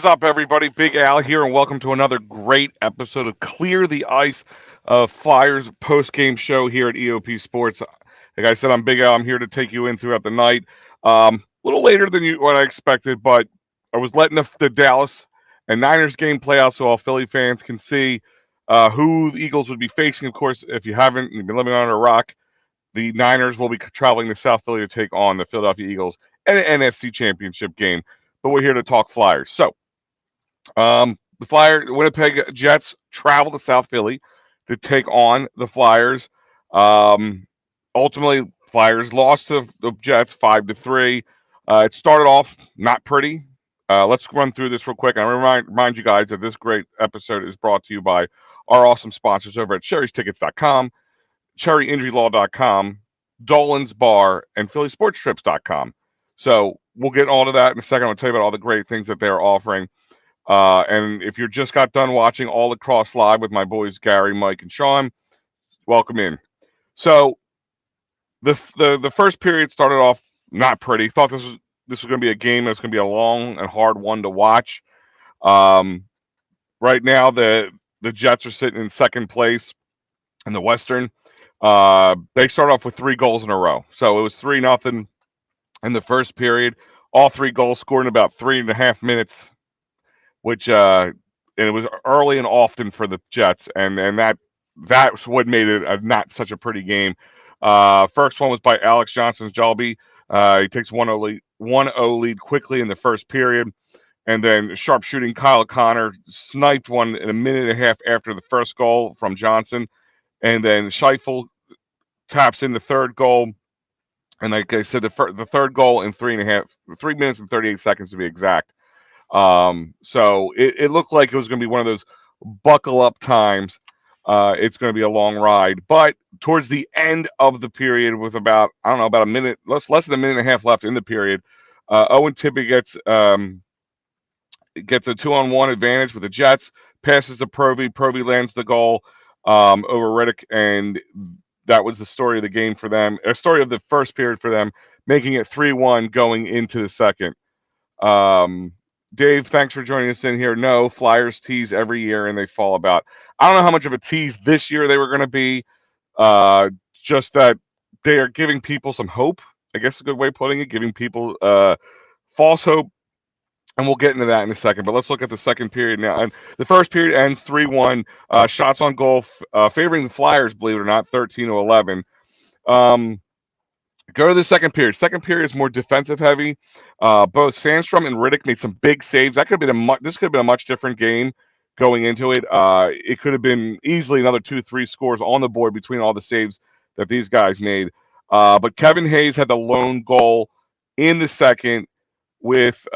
is up, everybody? Big Al here, and welcome to another great episode of Clear the Ice Flyers post-game show here at EOP Sports. Like I said, I'm Big Al. I'm here to take you in throughout the night. A little later than what I expected, but I was letting the Dallas and Niners game play out so all Philly fans can see who the Eagles would be facing. Of course, if you haven't, you've been living under a rock, the Niners will be traveling to South Philly to take on the Philadelphia Eagles in an NFC Championship game. But we're here to talk Flyers. So, the Winnipeg Jets travel to South Philly to take on the Flyers. Um, Ultimately, Flyers lost to the Jets 5-3. It started off not pretty. Let's run through this real quick. And I remind you guys that this great episode is brought to you by our awesome sponsors over at sherrystickets.com, cherryinjurylaw.com, Dolan's Bar, and phillysportstrips.com. So we'll get on to that in a second. I'll tell you about all the great things that they're offering. And if you just got done watching All Across Live with my boys Gary, Mike, and Sean, welcome in. So the first period started off not pretty. Thought this was going to be a game that's going to be a long and hard one to watch. Um, right now, the Jets are sitting in second place in the Western. They start off with 3 goals in a row, so it was 3-0 in the first period. All 3 goals scored in about 3.5 minutes, which and it was early and often for the Jets, and that's what made it not such a pretty game. First one was by Alex Johnson's Jalby. He takes 1-0 lead quickly in the first period, and then sharpshooting Kyle Connor sniped one in a minute and a half after the first goal from Johnson, and then Scheifele taps in the third goal. And like I said, the third goal in 3 minutes and 38 seconds to be exact. So it looked like it was going to be one of those buckle up times. It's going to be a long ride, but towards the end of the period, with about a minute, less than a minute and a half left in the period, Owen Tippett gets a 2-on-1 advantage with the Jets, passes to Provy. Provy lands the goal over Riddick, and that was the story of the game for them. A story of the first period for them, making it 3-1 going into the second. Um, Dave, thanks for joining us in here. No, Flyers tease every year and they fall about. I don't know how much of a tease this year they were going to be. Just that they are giving people some hope. I guess a good way of putting it, giving people false hope. And we'll get into that in a second. But let's look at the second period now. And the first period ends 3-1. Shots on goal favoring the Flyers, believe it or not, 13-11. Um, Go to the second period. Second period is more defensive heavy. Both Sandstrom and Riddick made some big saves. That could have been this could have been a much different game going into it. It could have been easily another 2-3 scores on the board between all the saves that these guys made. But Kevin Hayes had the lone goal in the second with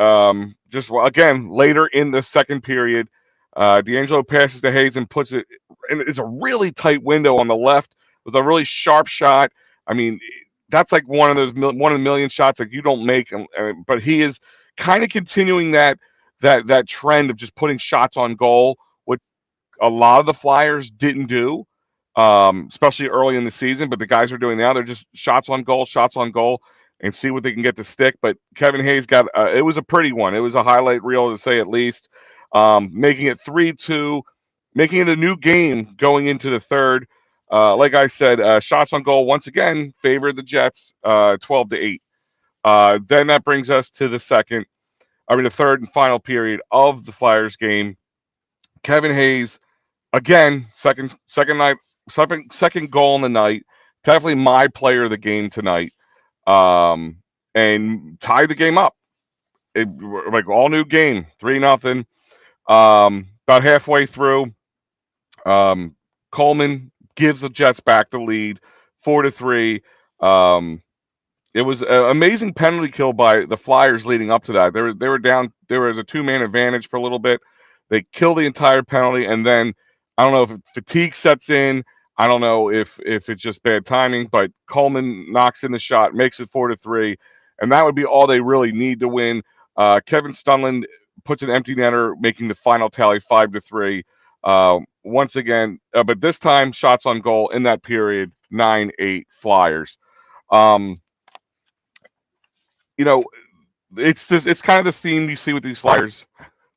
just again later in the second period. D'Angelo passes to Hayes and puts it. And it's a really tight window on the left. It was a really sharp shot. I mean, that's like one of a million shots that you don't make. But he is kind of continuing that trend of just putting shots on goal, which a lot of the Flyers didn't do, especially early in the season. But the guys are doing now. They're just shots on goal, and see what they can get to stick. But Kevin Hayes got it was a pretty one. It was a highlight reel to say at least, making it 3-2, making it a new game going into the third. Like I said, shots on goal once again favored the Jets 12-8. Then that brings us to the third and final period of the Flyers game. Kevin Hayes again, second goal in the night. Definitely my player of the game tonight, and tied the game up. Like all new game, 3-0. About halfway through, Coleman gives the Jets back the lead, 4-3. It was an amazing penalty kill by the Flyers leading up to that. They were down. There was a 2-man advantage for a little bit. They kill the entire penalty, and then I don't know if fatigue sets in. I don't know if it's just bad timing, but Coleman knocks in the shot, makes it 4-3, and that would be all they really need to win. Kevin Stunland puts an empty netter, making the final tally 5-3. Once again, but this time shots on goal in that period 9-8 Flyers. Um, you know, it's kind of the theme you see with these Flyers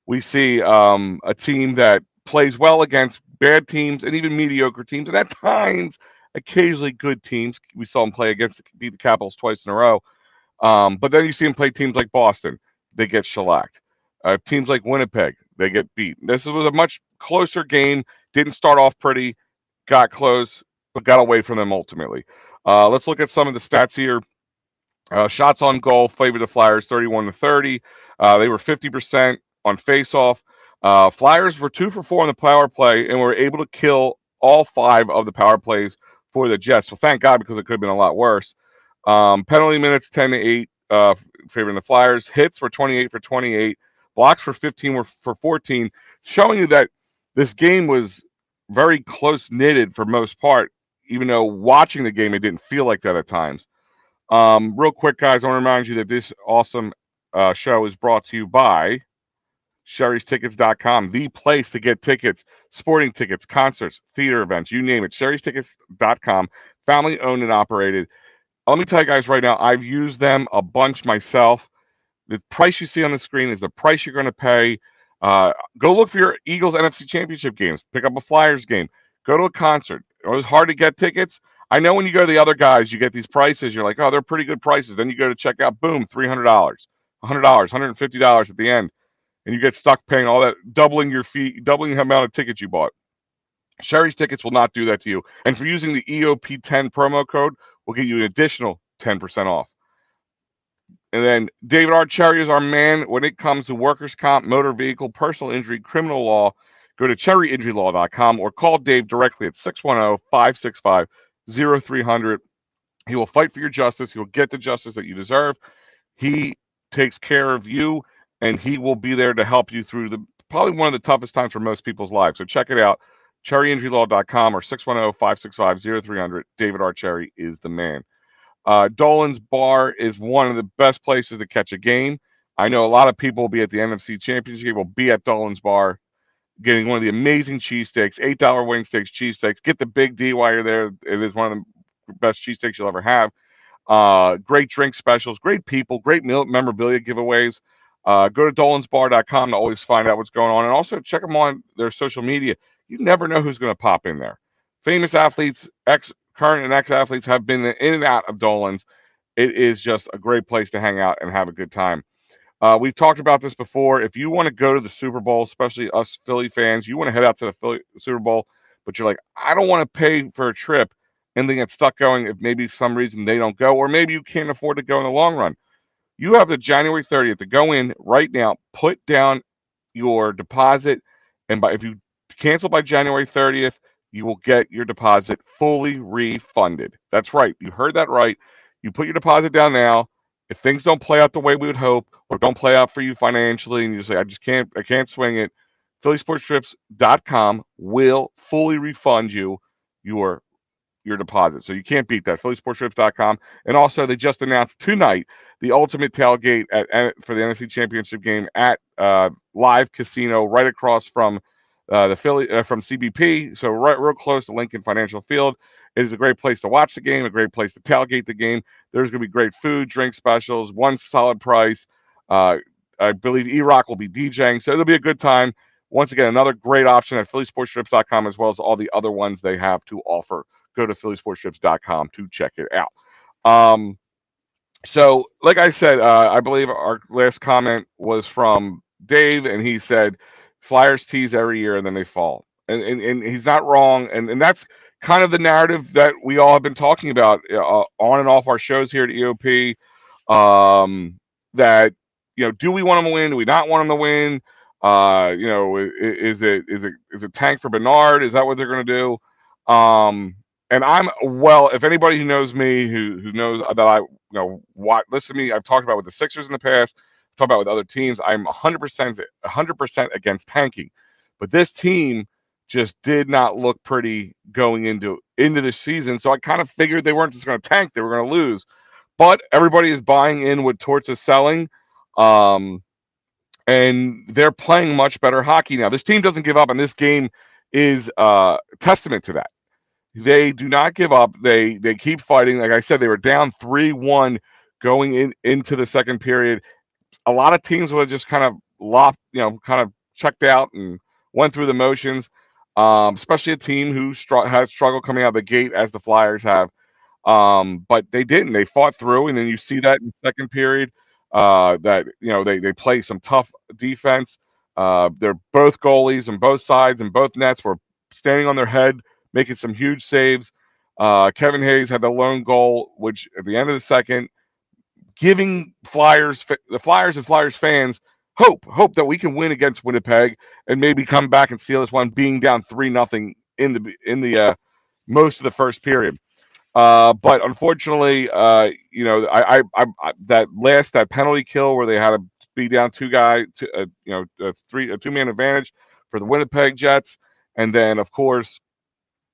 We see a team that plays well against bad teams and even mediocre teams, and at times, occasionally good teams. We saw them play against beat the Capitals twice in a row. But then you see them play teams like Boston, they get shellacked. Teams like Winnipeg, they get beat. This was a much closer game. Didn't start off pretty, got close, but got away from them ultimately. Let's look at some of the stats here. Shots on goal favored the Flyers 31-30. They were 50% on faceoff. Flyers were 2 for 4 on the power play and were able to kill all 5 of the power plays for the Jets. Well, thank God, because it could have been a lot worse. Penalty minutes 10-8, favoring the Flyers. Hits were 28 for 28. Blocks for 15 were for 14, showing you that this game was very close knitted for most part. Even though watching the game, it didn't feel like that at times. Real quick, guys, I want to remind you that this awesome show is brought to you by Sherry'sTickets.com, the place to get tickets, sporting tickets, concerts, theater events, you name it. Sherry'sTickets.com, family owned and operated. Let me tell you guys right now, I've used them a bunch myself. The price you see on the screen is the price you're going to pay. Go look for your Eagles NFC Championship games. Pick up a Flyers game. Go to a concert. It was hard to get tickets. I know when you go to the other guys, you get these prices. You're like, oh, they're pretty good prices. Then you go to check out, boom, $300, $100, $150 at the end. And you get stuck paying all that, doubling your fee, doubling the amount of tickets you bought. Sherry's Tickets will not do that to you. And for using the EOP10 promo code, we'll get you an additional 10% off. And then David R. Cherry is our man when it comes to workers' comp, motor vehicle, personal injury, criminal law. Go to cherryinjurylaw.com or call Dave directly at 610-565-0300. He will fight for your justice. He will get the justice that you deserve. He takes care of you, and he will be there to help you through probably one of the toughest times for most people's lives. So check it out, cherryinjurylaw.com or 610-565-0300. David R. Cherry is the man. Dolan's Bar is one of the best places to catch a game. I know a lot of people will be at the NFC Championship game, will be at Dolan's Bar getting one of the amazing cheesesteaks, $8 wing steaks, cheesesteaks. Get the big D while you're there. It is one of the best cheesesteaks you'll ever have. Great drink specials, great people, great memorabilia giveaways. Go to dolansbar.com to always find out what's going on. And also check them on their social media. You never know who's going to pop in there. Famous athletes, current and ex-athletes have been in and out of Dolan's. It is just a great place to hang out and have a good time. We've talked about this before. If you want to go to the Super Bowl, especially us Philly fans, you want to head out to the Super Bowl, but you're like, I don't want to pay for a trip and then get stuck going if maybe for some reason they don't go, or maybe you can't afford to go in the long run. You have the January 30th to go in right now, put down your deposit, and if you cancel by January 30th, you will get your deposit fully refunded. That's right. You heard that right. You put your deposit down now. If things don't play out the way we would hope, or don't play out for you financially, and you say, I can't swing it, phillysportstrips.com will fully refund you your deposit. So you can't beat that. phillysportstrips.com. And also, they just announced tonight the ultimate tailgate for the NFC Championship game at Live Casino right across from the Philly from CBP, so real close to Lincoln Financial Field. It is a great place to watch the game, a great place to tailgate the game. There's going to be great food, drink specials, one solid price. I believe E-Rock will be DJing, so it'll be a good time. Once again, another great option at phillysportstrips.com, as well as all the other ones they have to offer. Go to phillysportstrips.com to check it out. So, like I said, I believe our last comment was from Dave, and he said, Flyers tease every year and then they fall. And he's not wrong. And that's kind of the narrative that we all have been talking about on and off our shows here at EOP. That, do we want them to win? Do we not want them to win? Is it tank for Bernard? Is that what they're going to do? And if anybody who knows me, who knows that listen to me, I've talked about with the Sixers in the past, talk about with other teams, I'm 100% against tanking. But this team just did not look pretty going into this season. So I kind of figured they weren't just going to tank, they were going to lose. But everybody is buying in what Torts is selling. And they're playing much better hockey now. This team doesn't give up, and this game is testament to that. They do not give up. They keep fighting. Like I said, they were down 3-1 going into the second period. A lot of teams would have just kind of checked out and went through the motions. Especially a team who has struggled coming out of the gate as the Flyers have. But they didn't. They fought through, and then you see that in the second period. That they play some tough defense. They're both goalies on both sides and both nets were standing on their head, making some huge saves. Kevin Hayes had the lone goal, which at the end of the second, giving the Flyers and Flyers fans hope that we can win against Winnipeg and maybe come back and steal this one, being down 3-0 in the most of the first period. But unfortunately, that penalty kill where they had to be down two guy, a 2-man advantage for the Winnipeg Jets, and then of course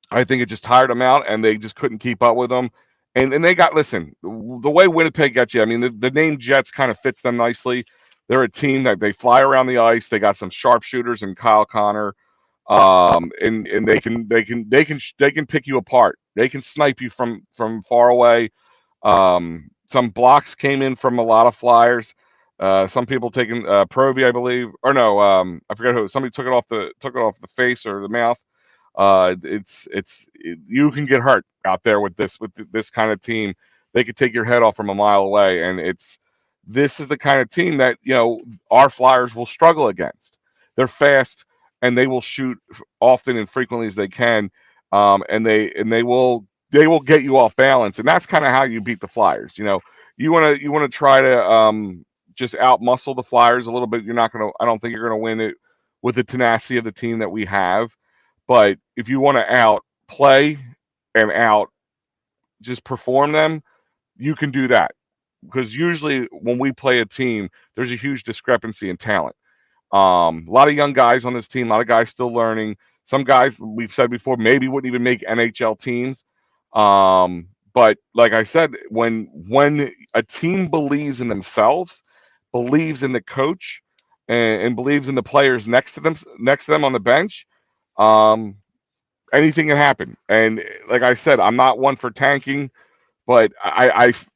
I think it just tired them out, and they just couldn't keep up with them. And they got the way Winnipeg gets you. I mean, the name Jets kind of fits them nicely. They're a team that they fly around the ice. They got some sharpshooters and Kyle Connor, and they can pick you apart. They can snipe you from far away. Some blocks came in from a lot of Flyers. Some people taking Provy, I believe, or no, I forget who. Somebody took it off the face or the mouth. You can get hurt out there with this kind of team. They could take your head off from a mile away, and this is the kind of team that our Flyers will struggle against. They're fast and they will shoot often and frequently as they can, and they will get you off balance, and that's kind of how you beat the Flyers. You want to try to just out muscle the Flyers a little bit. I don't think you're gonna win it with the tenacity of the team that we have. But if you want to outplay and out just perform them, you can do that. Because usually when we play a team, there's a huge discrepancy in talent. A lot of young guys on this team, a lot of guys still learning. Some guys we've said before maybe wouldn't even make NHL teams. But like I said, when a team believes in themselves, believes in the coach, and believes in the players next to them on the bench, um, anything can happen. And like I said, I'm not one for tanking, but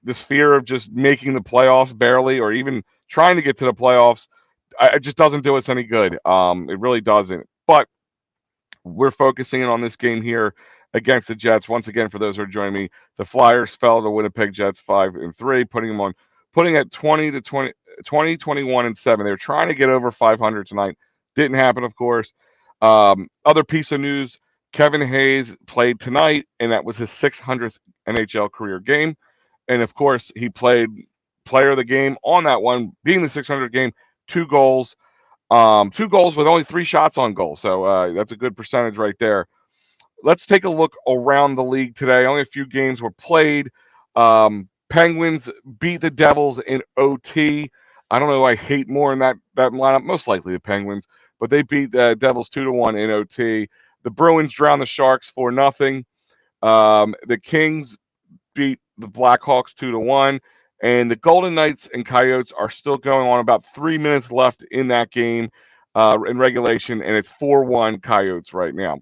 this fear of just making the playoffs barely, or even trying to get to the playoffs, it just doesn't do us any good. It really doesn't. But we're focusing in on this game here against the Jets. Once again, for those who are joining me, the Flyers fell to Winnipeg Jets 5-3, putting at 21-7. They were trying to get over 500 tonight. Didn't happen, of course. Other piece of news: Kevin Hayes played tonight, and that was his 600th NHL career game. And of course, he played player of the game on that one, being the 600th game. 2 goals. 2 goals with only 3 shots on goal. So that's a good percentage right there. Let's take a look around the league today. Only a few games were played. Penguins beat the Devils in OT. I don't know who I hate more in that lineup. Most likely the Penguins, but they beat the Devils 2-1 in OT. The Bruins drowned the Sharks 4-0. The Kings beat the Blackhawks 2-1. And the Golden Knights and Coyotes are still going on. About 3 minutes left in that game in regulation, and it's 4-1 Coyotes right now.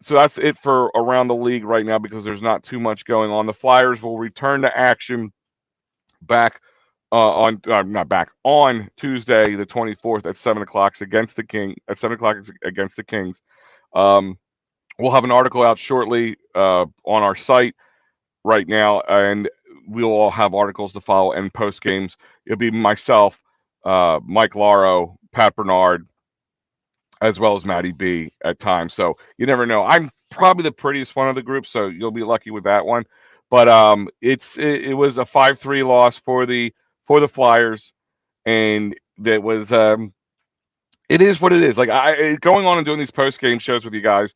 So that's it for around the league right now because there's not too much going on. The Flyers will return to action back on Tuesday the 24th at 7 o'clock against the Kings. We'll have an article out shortly on our site right now, and we'll all have articles to follow and post games. It'll be myself, Mike Laro, Pat Bernard, as well as Matty B at times. So you never know. I'm probably the prettiest one of the group, so you'll be lucky with that one. But it was a 5-3 loss for the Flyers, and that was it is what it is. Like going on and doing these post game shows with you guys,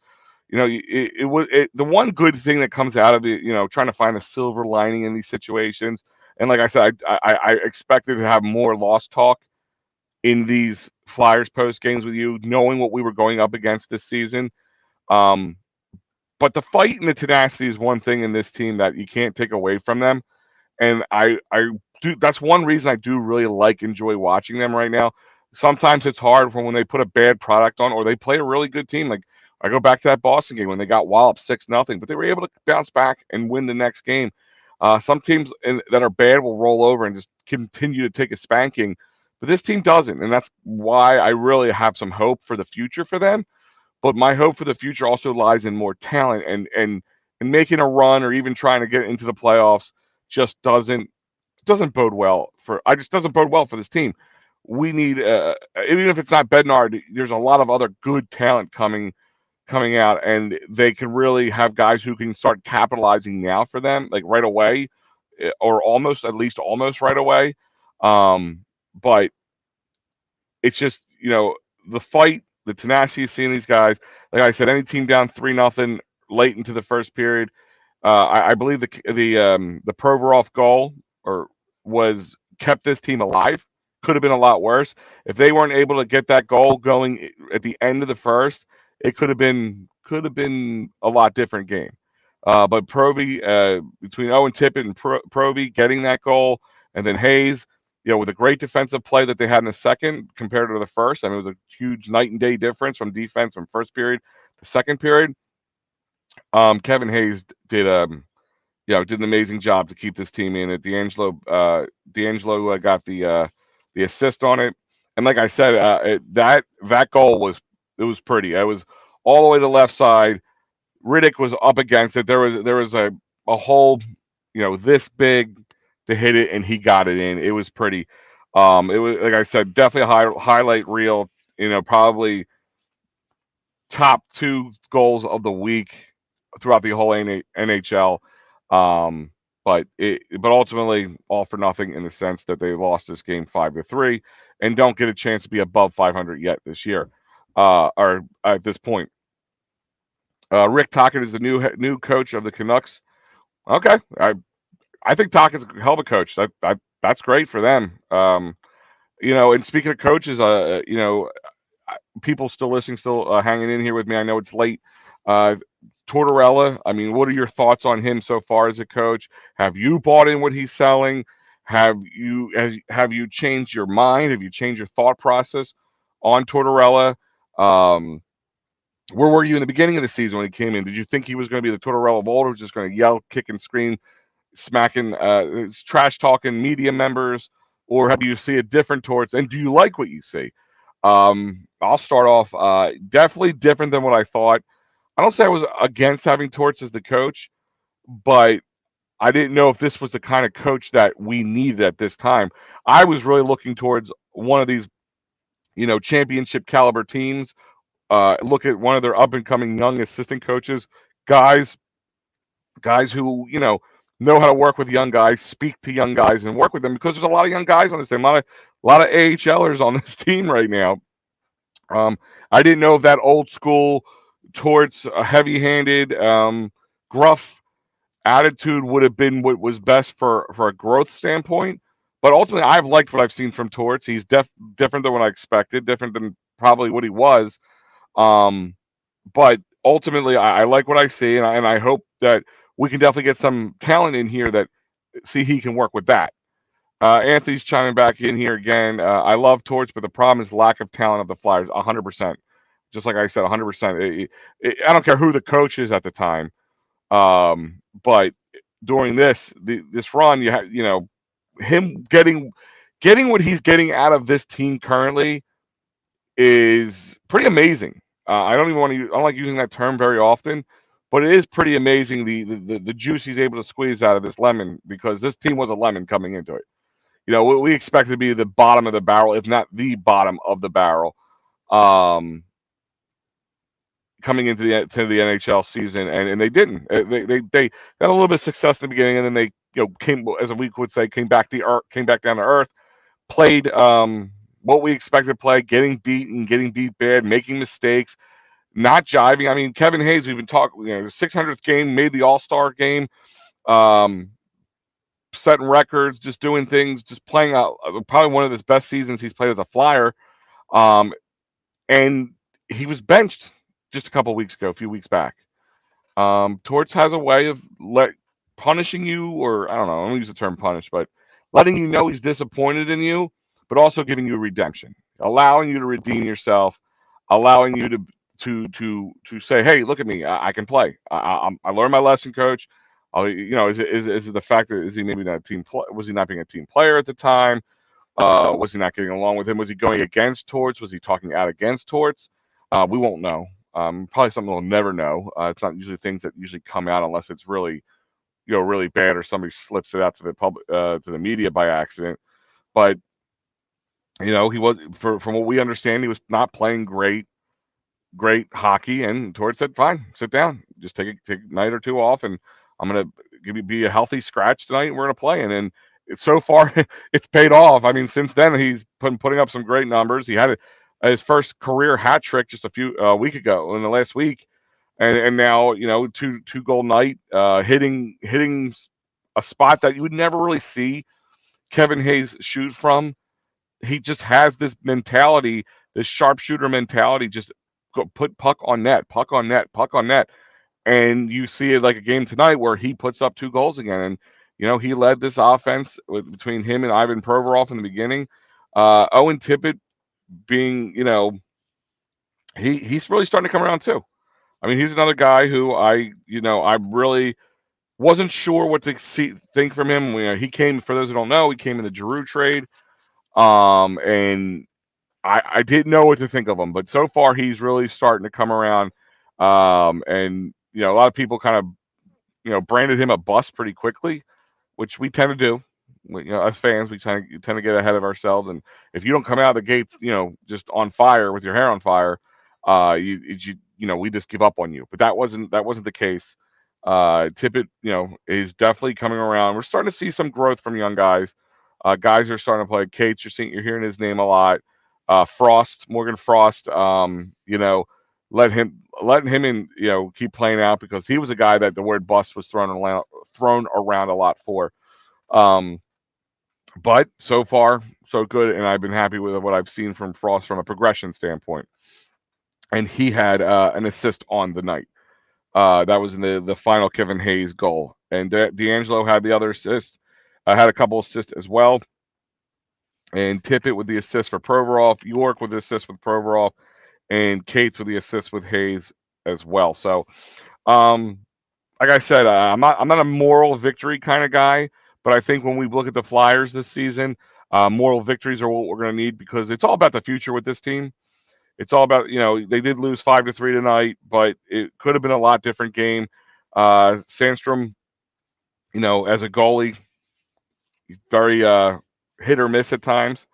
the one good thing that comes out of it, trying to find a silver lining in these situations. And like I said, I expected to have more lost talk in these Flyers post games with you, knowing what we were going up against this season. But the fight and the tenacity is one thing in this team that you can't take away from them. And I do. That's one reason I do really enjoy watching them right now. Sometimes it's hard when they put a bad product on or they play a really good team. Like I go back to that Boston game when they got walloped 6-0, but they were able to bounce back and win the next game. Some teams that are bad will roll over and just continue to take a spanking. but this team doesn't, and that's why I really have some hope for the future for them. But my hope for the future also lies in more talent, and making a run or even trying to get into the playoffs just doesn't bode well for. I just doesn't bode well for this team. We need, even if it's not Bednard, there's a lot of other good talent coming out, and they can really have guys who can start capitalizing now for them, like right away, or almost at least almost right away. But it's just, the fight, the tenacity of seeing these guys. Like I said, any team down 3-0 late into the first period. I believe the Provorov goal or was kept this team alive. Could have been a lot worse if they weren't able to get that goal going at the end of the first. It could have been a lot different game. But Provy, between Owen Tippett and Provy getting that goal, and then Hayes, with a great defensive play that they had in the second compared to the first. I mean, it was a huge night and day difference from defense from first period to second period. Kevin Hayes did an amazing job to keep this team in it. D'Angelo got the assist on it, and like I said, that goal was pretty. It was all the way to the left side. Riddick was up against it. There was a hole, this big to hit it, and he got it in. It was pretty. It was, like I said, definitely a highlight reel. Probably top two goals of the week throughout the whole NHL. Um, but ultimately all for nothing in the sense that they lost this game 5-3 and don't get a chance to be above 500 yet this year, or at this point. Rick Tocchet is the new coach of the Canucks. Okay, I think Tockett's a hell of a coach. That's great for them. And speaking of coaches, people still listening, still hanging in here with me. I know it's late. Uh, Tortorella, I mean, what are your thoughts on him so far as a coach? Have you bought in what he's selling? Have you changed your mind? Have you changed your thought process on Tortorella? Um, where were you in the beginning of the season when he came in? Did you think he was going to be the Tortorella of old, who's just going to yell, kick, and scream, smacking, trash talking media members, or have you see a different towards? And do you like what you see? I'll start off. Definitely different than what I thought. I don't say I was against having Torts as the coach, but I didn't know if this was the kind of coach that we needed at this time. I was really looking towards one of these, championship caliber teams. Look at one of their up and coming young assistant coaches, guys, guys who know how to work with young guys, speak to young guys, and work with them because there's a lot of young guys on this team, a lot of AHLers on this team right now. I didn't know if that old school, towards a heavy-handed, gruff attitude would have been what was best for a growth standpoint. But ultimately, I've liked what I've seen from Torts. He's different than what I expected, different than probably what he was. Um, but ultimately, I like what I see, and I hope that we can definitely get some talent in here that see he can work with that. Anthony's chiming back in here again. I love Torch, but the problem is lack of talent of the Flyers. 100%. Just like I said, 100%. I don't care who the coach is at the time. But during this run, him getting what he's getting out of this team currently is pretty amazing. I don't even want to. I don't like using that term very often, but it is pretty amazing the juice he's able to squeeze out of this lemon because this team was a lemon coming into it. We expect to be the bottom of the barrel, if not the bottom of the barrel, coming into the NHL season, and they didn't. They had a little bit of success in the beginning, and then they came, as a week would say, came back down to earth, played what we expected to play, getting beat bad, making mistakes, not jiving. I mean, Kevin Hayes, we've been talking, 600th game, made the All-Star game. Setting records, just doing things, just playing out probably one of his best seasons he's played as a Flyer. And he was benched just a few weeks back. Torts has a way of punishing you, or I don't know, I don't use the term punish, but letting you know he's disappointed in you, but also giving you redemption, allowing you to redeem yourself, allowing you to say, hey, look at me, I can play. I learned my lesson, coach. Is it the fact that is he maybe not a team? Was he not being a team player at the time? Was he not getting along with him? Was he going against Torts? Was he talking out against Torts? We won't know. Probably something we'll never know. It's not usually things that usually come out unless it's really, really bad or somebody slips it out to the public, to the media by accident. But he was, from what we understand, he was not playing great hockey, and Torts said, "Fine, sit down, just take a night or two off, and I'm gonna be a healthy scratch tonight, and we're gonna play." And then so far, it's paid off. I mean, since then he's been putting up some great numbers. He had his first career hat trick just a few week ago in the last week, and now two goal night, hitting a spot that you would never really see Kevin Hayes shoot from. He just has this mentality, this sharpshooter mentality. Just put puck on net, puck on net, puck on net, and you see it like a game tonight where he puts up 2 goals again. And he led this offense between him and Ivan Provorov in the beginning. Owen Tippett being, he's really starting to come around too. I mean, he's another guy who I really wasn't sure what to think from him. He came, for those who don't know, he came in the Giroux trade. And I didn't know what to think of him, but so far he's really starting to come around. And a lot of people kind of branded him a bust pretty quickly, which we tend to do. As fans, we tend to get ahead of ourselves, and if you don't come out of the gates, just on fire with your hair on fire, we just give up on you. But that wasn't the case. Tippett, is definitely coming around. We're starting to see some growth from young guys. Guys are starting to play. Cates, you're hearing his name a lot. Morgan Frost, letting him in, keep playing out, because he was a guy that the word bust was thrown around a lot for. Um, but so far, so good, and I've been happy with what I've seen from Frost from a progression standpoint. And he had an assist on the night. That was in the final Kevin Hayes goal. And D'Angelo had the other assist. Had a couple assists as well. And Tippett with the assist for Provorov. York with the assist with Provorov. And Cates with the assist with Hayes as well. So, like I said, I'm not a moral victory kind of guy, but I think when we look at the Flyers this season, moral victories are what we're going to need, because it's all about the future with this team. It's all about, they did lose 5-3 tonight, but it could have been a lot different game. Sandstrom, as a goalie, very hit or miss at times.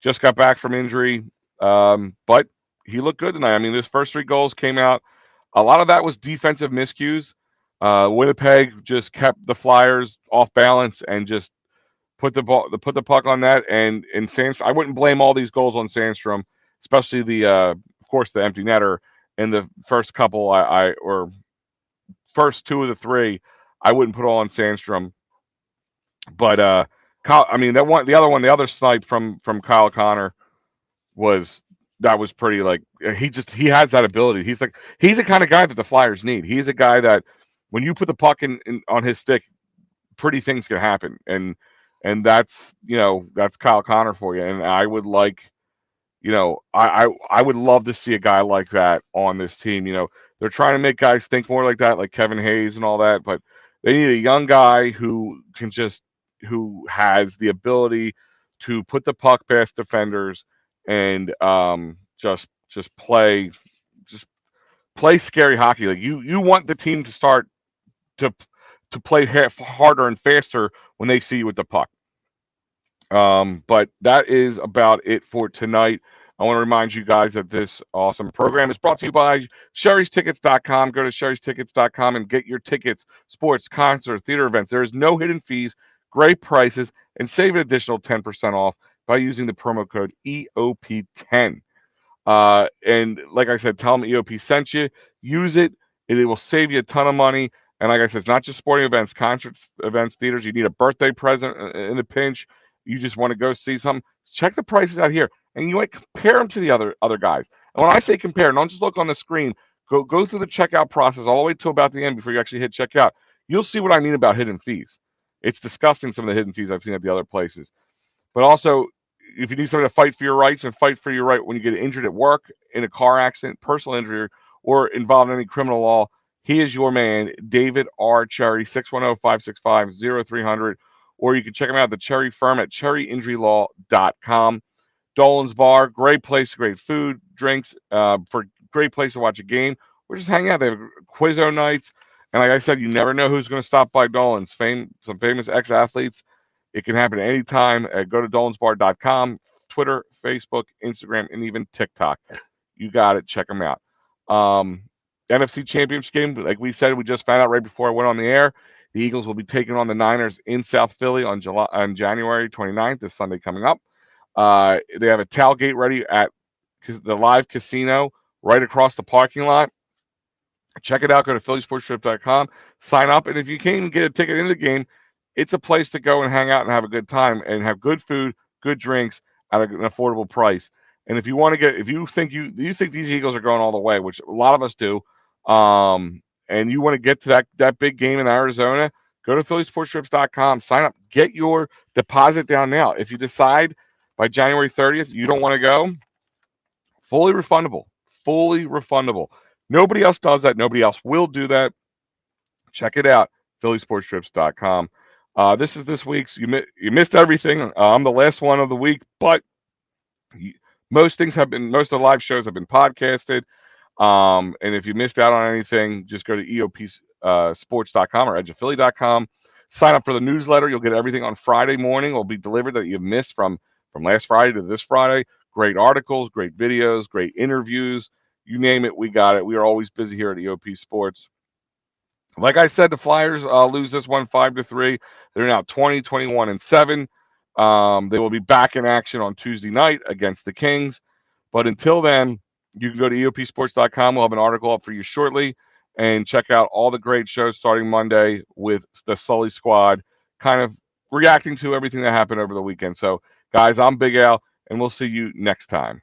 Just got back from injury, but he looked good tonight. I mean, his first 3 goals came out. A lot of that was defensive miscues. Winnipeg just kept the Flyers off balance and just put the puck on that. And Sandstrom, I wouldn't blame all these goals on Sandstrom, especially of course, the empty netter. In the first couple, or first 2 of the 3, I wouldn't put all on Sandstrom. But I mean, the other snipe from Kyle Connor was pretty, like, he has that ability. He's the kind of guy that the Flyers need. He's a guy that when you put the puck in on his stick, pretty things can happen. And that's Kyle Connor for you. And I would like, I would love to see a guy like that on this team. They're trying to make guys think more like that, like Kevin Hayes and all that, but they need a young guy who has the ability to put the puck past defenders and just play scary hockey. Like, you want the team to start to play harder and faster when they see you with the puck. But that is about it for tonight. I want to remind you guys that this awesome program is brought to you by Sherry'sTickets.com. Go to Sherry'sTickets.com and get your tickets, sports, concert, theater events. There is no hidden fees, great prices, and save an additional 10% off by using the promo code EOP10. And like I said, tell them EOP sent you. Use it. It will save you a ton of money. And like I said, it's not just sporting events, concerts, events, theaters. You need a birthday present in a pinch. You just want to go see something. Check the prices out here, and you might compare them to the other guys. And when I say compare, don't just look on the screen. Go through the checkout process all the way to about the end before you actually hit checkout. You'll see what I mean about hidden fees. It's disgusting, some of the hidden fees I've seen at the other places. But also, if you need somebody to fight for your rights and fight for your right when you get injured at work, in a car accident, personal injury, or involved in any criminal law, he is your man, David R. Cherry, 610-565-0300, or you can check them out at the Cherry Firm at cherryinjurylaw.com. Dolan's Bar, great place, great food, drinks, for great place to watch a game or just hang out. They have Quizzo nights, and like I said, you never know who's going to stop by Dolan's. Some famous ex-athletes. It can happen anytime. Go to dolansbar.com, Twitter, Facebook, Instagram, and even TikTok. You got it. Check them out. NFC Championship game, like we said, we just found out right before I went on the air. The Eagles will be taking on the Niners in South Philly on January 29th, this Sunday coming up. They have a tailgate ready at the live casino right across the parking lot. Check it out. Go to phillysportstrip.com. Sign up, and if you can't even get a ticket into the game, it's a place to go and hang out and have a good time and have good food, good drinks at an affordable price. And if you want to get, if you think you think these Eagles are going all the way, which a lot of us do, and you want to get to that big game in Arizona, go to phillysportstrips.com. Sign up. Get your deposit down now. If you decide by January 30th you don't want to go, fully refundable. Fully refundable. Nobody else does that. Nobody else will do that. Check it out, phillysportstrips.com. This is this week's. You missed everything. I'm the last one of the week, but most of the live shows have been podcasted. And if you missed out on anything, just go to eopsports.com or edgeofphilly.com. Sign up for the newsletter. You'll get everything on Friday morning. It will be delivered that you've missed from last Friday to this Friday. Great articles, great videos, great interviews. You name it, we got it. We are always busy here at EOP Sports. Like I said, the Flyers lose this one 5-3. They're now 20, 21, and 7. They will be back in action on Tuesday night against the Kings. But until then, you can go to eopsports.com. We'll have an article up for you shortly. And check out all the great shows starting Monday with the Sully Squad, kind of reacting to everything that happened over the weekend. So, guys, I'm Big Al, and we'll see you next time.